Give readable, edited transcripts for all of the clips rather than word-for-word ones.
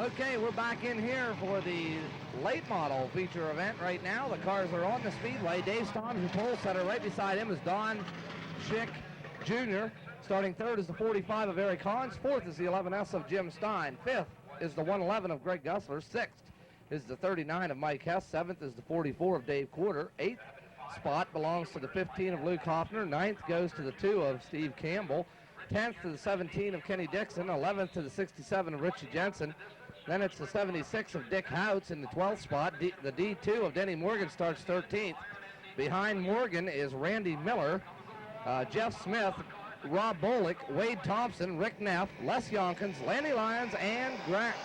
Okay, we're back in here for the late model feature event right now. The cars are on the speedway. Dave Staub's the pole setter. Right beside him is Don Schick Jr. Starting third is the 45 of Eric Hans. Fourth is the 11S of Jim Stein. Fifth is the 111 of Greg Gussler. Sixth is the 39 of Mike Hess. Seventh is the 44 of Dave Corter. Eighth spot belongs to the 15 of Luke Hoffner. Ninth goes to the 2 of Steve Campbell. 10th to the 17 of Kenny Dixon. 11th to the 67 of Richie Jensen. Then it's the 76 of Dick Houts in the 12th spot. The D2 of Denny Morgan starts 13th. Behind Morgan is Randy Miller, Jeff Smith, Rob Bolick, Wade Thompson, Rick Neff, Les Yonkins, Lanny Lyons, and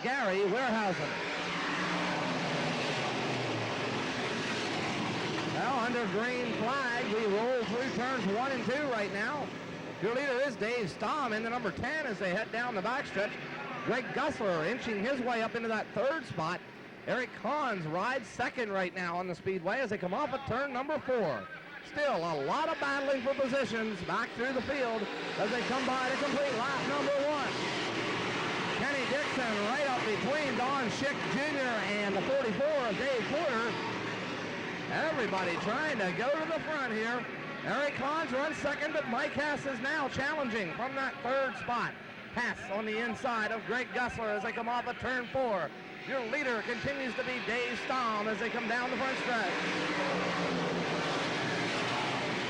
Gary Warehousen. Now under green flag, we roll through turns 1 and 2 right now. Your leader is Dave Staub in the number 10 as they head down the backstretch. Greg Gussler inching his way up into that third spot. Eric Hans rides second right now on the speedway as they come off at turn number 4. Still a lot of battling for positions back through the field as they come by to complete lap number 1. Kenny Dixon right up between Don Schick Jr. and the 44 of Dave Corter. Everybody trying to go to the front here. Eric Hans runs second, but Mike Hess is now challenging from that third spot. Hess on the inside of Greg Gussler as they come off at turn 4. Your leader continues to be Dave Staub as they come down the front stretch.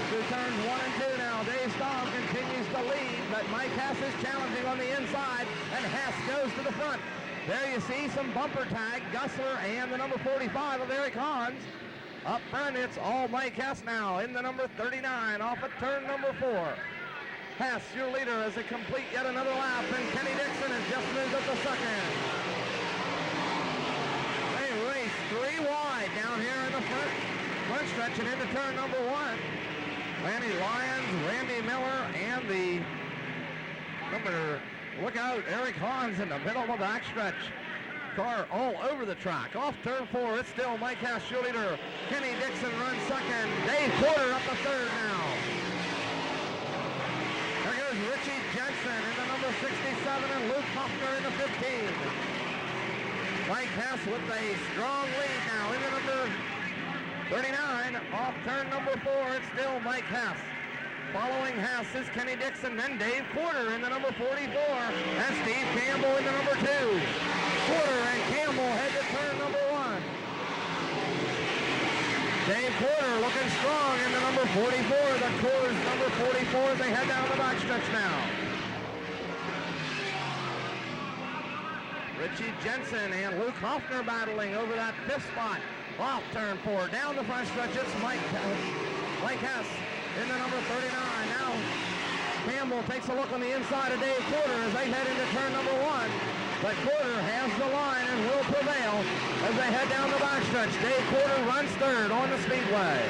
Through turns 1 and 2 now, Dave Staub continues to lead, but Mike Hess is challenging on the inside, and Hess goes to the front. There you see some bumper tag, Gussler and the number 45 of Eric Hans. Up front, it's all Mike Hess now in the number 39 off at turn number 4. Hess, your leader, as they complete yet another lap, and Kenny Dixon has just moved up to second. They race 3 wide down here in the front stretch and into turn number 1. Lanny Lyons, Randy Miller, and the look out, Eric Hans in the middle of the backstretch. Car all over the track. Off turn 4, it's still Mike Hess, your leader. Kenny Dixon runs second. Dave Corter up to third now. There goes Richie Jensen in the number 67 and Luke Hoffner in the 15. Mike Hess with a strong lead now in the number 39. Off turn number 4, it's still Mike Hess. Following Hess is Kenny Dixon, then Dave Corter in the number 44, and Steve Campbell in the number 2. Corter and Campbell head to turn number 1. Dave Corter looking strong in the number 44. The Coors number 44 as they head down the backstretch now. Richie Jensen and Luke Hoffner battling over that 5th spot. Off turn 4, down the front stretch, it's Mike Hess in the number 39. Now Campbell takes a look on the inside of Dave Corter as they head into turn number 1. But Corter has the line and will prevail as they head down the backstretch. Dave Corter runs third on the speedway.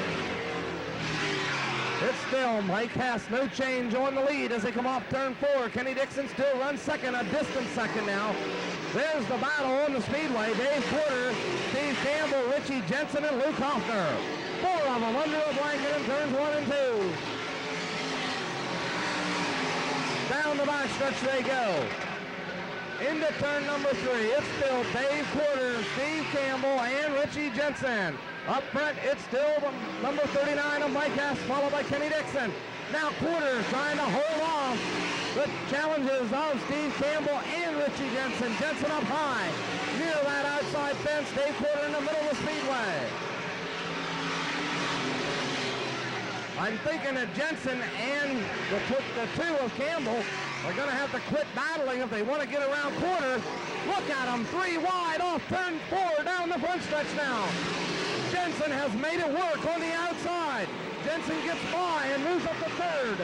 It's still Mike Hess, no change on the lead as they come off turn 4. Kenny Dixon still runs second, a distant second now. There's the battle on the speedway. Dave Corter, Steve Campbell, Richie Jensen, and Luke Hoffner. 4 of them under a blanket in turns 1 and 2. Down the backstretch they go. Into turn number 3, it's still Dave Corter, Steve Campbell, and Richie Jensen. Up front, it's still number 39 of Mike Hess, followed by Kenny Dixon. Now Corter trying to hold off the challenges of Steve Campbell and Richie Jensen. Jensen up high, near that outside fence. Dave Corter in the middle of the speedway. I'm thinking that Jensen and the 2 of Campbell are going to have to quit battling if they want to get around Corter. Look at them, 3 wide off turn 4 down the front stretch now. Jensen has made it work on the outside. Jensen gets by and moves up to third.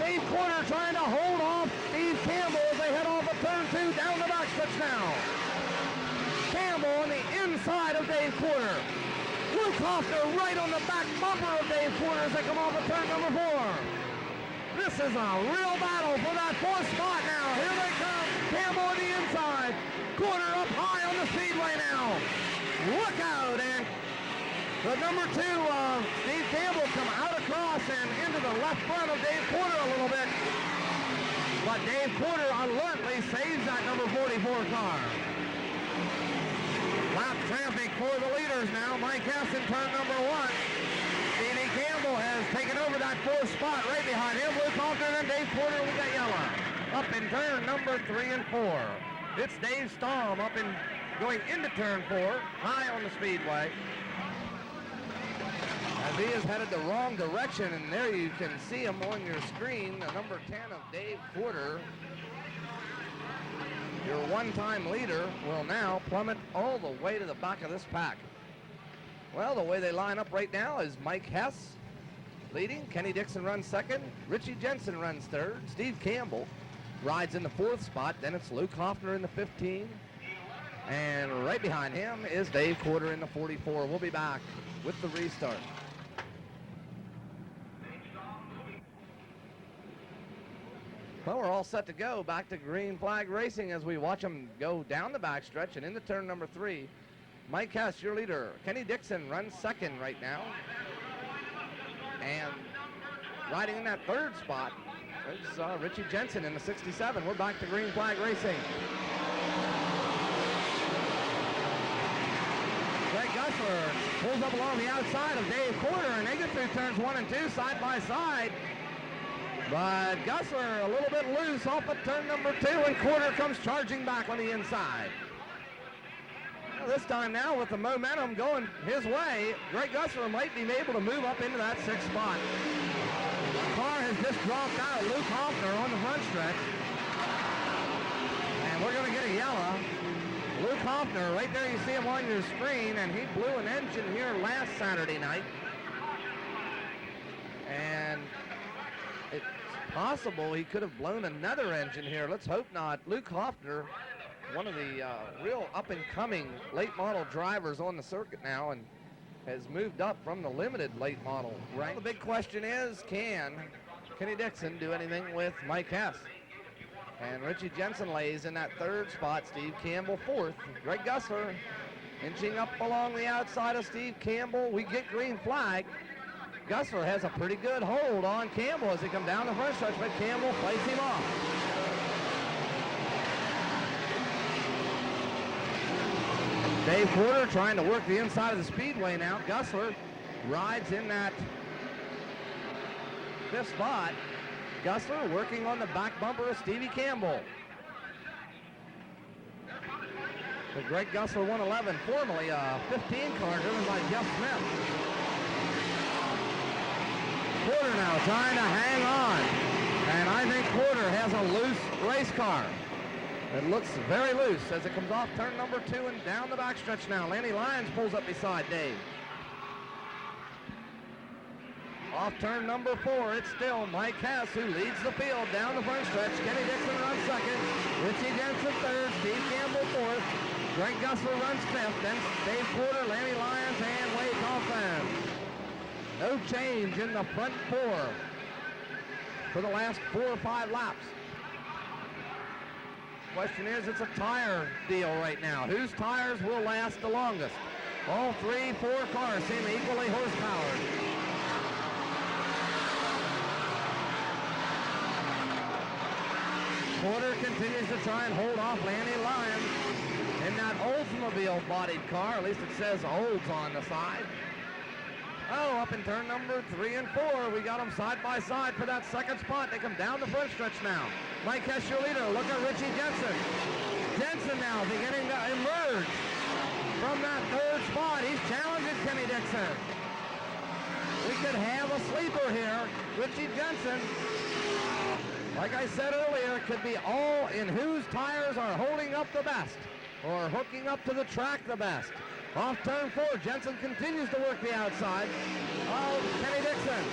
Dave Corter trying to hold off Steve Campbell as they head off of turn 2 down the backstretch now. Campbell on the inside of Dave Corter. Luke Hoffner right on the back bumper of Dave Corter as they come off of turn number 4. This is a real battle for that 4th spot now. Here they come. Campbell on the inside. Corter up high on the speedway now. Look out. And the number 2, Steve Campbell, come out across and into the left front of Dave Corter a little bit. But Dave Corter alertly saves that number 44 car. Lap traffic for the leaders now. Mike Hess in turn number 1. Stevie Campbell has taken over that 4th spot right behind him. Luke Corter and Dave Corter, we got yellow. Up in turn number 3 and 4. It's Dave Stahl going into turn 4, high on the speedway. As he is headed the wrong direction, and there you can see him on your screen, the number 10 of Dave Corter. Your one-time leader will now plummet all the way to the back of this pack. Well, the way they line up right now is Mike Hess leading. Kenny Dixon runs 2nd. Richie Jensen runs 3rd. Steve Campbell rides in the 4th spot. Then it's Luke Hoffner in the 15. And right behind him is Dave Corter in the 44. We'll be back with the restart. Well, we're all set to go back to green flag racing as we watch them go down the backstretch and into turn number 3. Mike Hess, your leader. Kenny Dixon runs 2nd right now. And riding in that 3rd spot is Richie Jensen in the 67. We're back to green flag racing. Greg Gussler pulls up along the outside of Dave Corter, and they get through turns 1 and 2 side by side. But Gussler a little bit loose off of turn number 2, and Corter comes charging back on the inside. Well, this time now with the momentum going his way, Greg Gussler might be able to move up into that 6th spot. The car has just dropped out Luke Hoffner on the front stretch. And we're going to get a yellow. Luke Hoffner, right there you see him on your screen, and he blew an engine here last Saturday night. And it's possible he could have blown another engine here. Let's hope not. Luke Hoffner, one of the real up-and-coming late model drivers on the circuit now, and has moved up from the limited late model rank. Well, the big question is, can Kenny Dixon do anything with Mike Hess? And Richie Jensen lays in that 3rd spot. Steve Campbell 4th. Greg Gussler inching up along the outside of Steve Campbell. We get green flag. Gussler has a pretty good hold on Campbell as he comes down the front stretch, but Campbell plays him off. Dave Corter trying to work the inside of the speedway now. Gussler rides in that 5th spot. Gussler working on the back bumper of Stevie Campbell. The Greg Gussler 111, formerly a 15 car driven by Jeff Smith. Corter now trying to hang on. And I think Corter has a loose race car. It looks very loose as it comes off turn number 2 and down the backstretch now. Lanny Lyons pulls up beside Dave. Off turn number 4, it's still Mike Hess who leads the field down the front stretch. Kenny Dixon runs 2nd. Richie Jensen 3rd. Steve Campbell 4th. Greg Gussler runs 5th. Then Dave Corter, Lanny Lyons, and Wade Coffin. No change in the front 4 for the last 4 or 5 laps. Question is, it's a tire deal right now. Whose tires will last the longest? All 3, 4 cars seem equally horsepowered. Corter continues to try and hold off Lanny Lyons in that Oldsmobile-bodied car. At least it says Olds on the side. Oh, up in turn number 3 and 4. We got them side by side for that 2nd spot. They come down the front stretch now. Mike Hess, your leader. Look at Richie Jensen. Jensen now beginning to emerge from that 3rd spot. He's challenging Kenny Dixon. We could have a sleeper here. Richie Jensen, like I said earlier, it could be all in whose tires are holding up the best or hooking up to the track the best. Off turn 4, Jensen continues to work the outside of Kenny Dixon.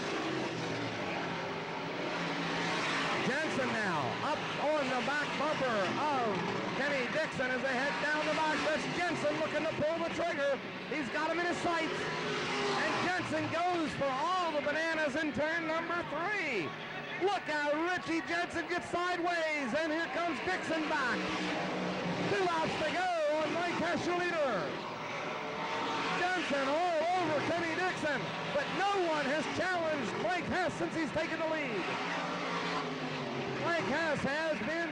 Jensen now up on the back bumper of Kenny Dixon as they head down the back stretch. Jensen looking to pull the trigger. He's got him in his sights. And Jensen goes for all the bananas in turn number 3. Look out, Richie Jensen gets sideways, and here comes Dixon back. 2 laps to go on Mike Hess, your leader. Jensen all over Kenny Dixon, but no one has challenged Mike Hess since he's taken the lead. Mike Hess has been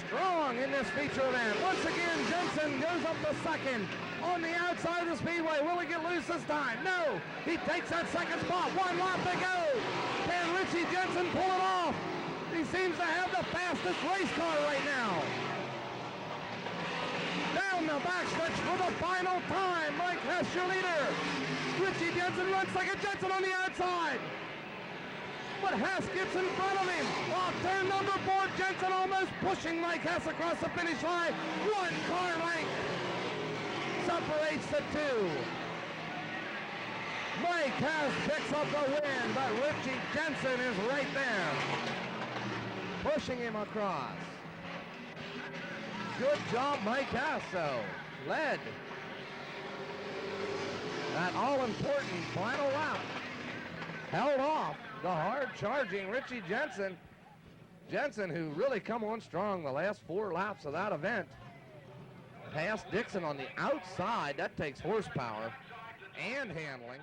strong in this feature event. Once again, Jensen goes up to second on the outside of the speedway. Will he get loose this time? No. He takes that second spot. 1 lap to go. Can Richie Jensen pull it off? He seems to have the fastest race car right now. Down the backstretch for the final time. Mike Hess, your leader. Richie Jensen runs second. Jensen on the outside. But Hess gets in front of him. Off turn number 4, Jensen almost pushing Mike Hess across the finish line. 1 car length separates the 2. Mike Hess picks up the win, but Richie Jensen is right there, pushing him across. Good job, Mike Hess, though. Led that all-important final lap. Held off the hard-charging Richie Jensen. Jensen, who really come on strong the last 4 laps of that event. Passed Dixon on the outside. That takes horsepower and handling.